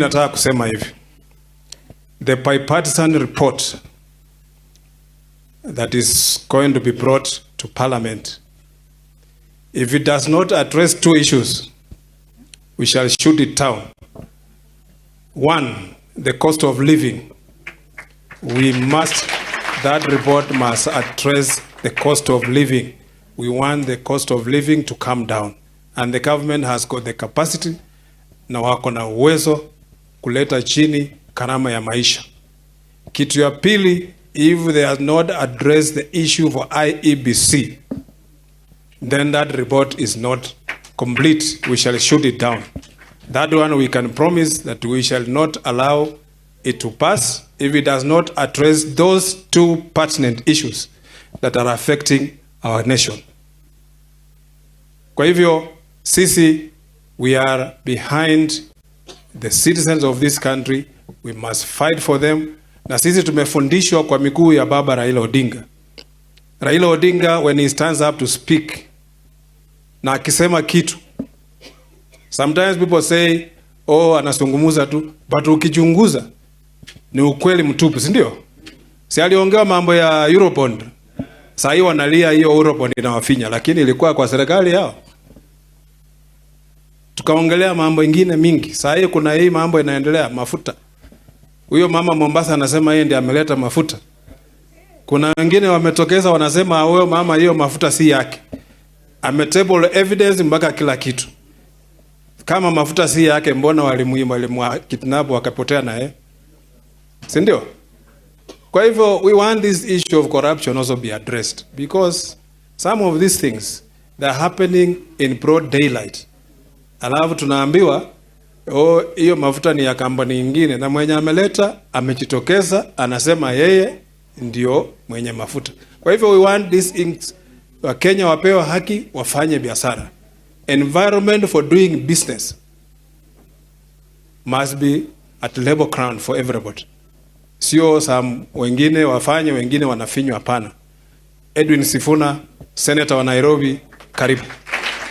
Nataka kusema hivi. The bipartisan report that is going to be brought to Parliament, if it does not address two issues, we shall shoot it down. One, the cost of living. That report must address the cost of living. We want the cost of living to come down. And the government has got the capacity na wako na uwezo kuleta chini gharama ya maisha. Kitu ya pili, if they have not addressed the issue for IEBC, then that report is not complete. We shall shoot it down. That one we can promise that we shall not allow it to pass if it does not address those two pertinent issues that are affecting our nation. Kwa hivyo, sisi, we are behind the citizens of this country. We must fight for them. Na sisi tumefundishwa kwa miguu ya baba Raila Odinga. Raila Odinga, when he stands up to speak, na akisema kitu, sometimes people say, oh, anazungumza tu, but ukichunguza ni ukweli mtupu, si ndio? Si aliongea mambo ya Eurobond. Sasa hiyo wanalia hiyo Eurobond inawafinya, lakini ilikuwa kwa serikali yao. Tukaongelea mambo mengine mingi. Sasa hiyo kuna hii mambo inaendelea mafuta. Huyo mama Mombasa anasema yeye ndiye ameleta mafuta. Kuna wengine wametokeza wanasema huyo mama hiyo mafuta si yake. Ametable evidence mpaka kila kitu. Kama mafuta si yake, mbona walimu kidnap wakapotea naye? Si ndio? Kwa hivyo, we want this issue of corruption also be addressed, because some of these things, they are happening in broad daylight. Alafu tunaambiwa, oh, hiyo mafuta ni ya kampuni nyingine, na mwenye ameleta amejitokeza anasema yeye ndio mwenye mafuta. Kwa hivyo, we want this Kenya wapewa haki wafanye biashara. Environment for doing business must be at level ground for everybody. Sio some wengine wafanye wengine wanafinywa, hapana. Edwin Sifuna, Senator wa Nairobi, karibu.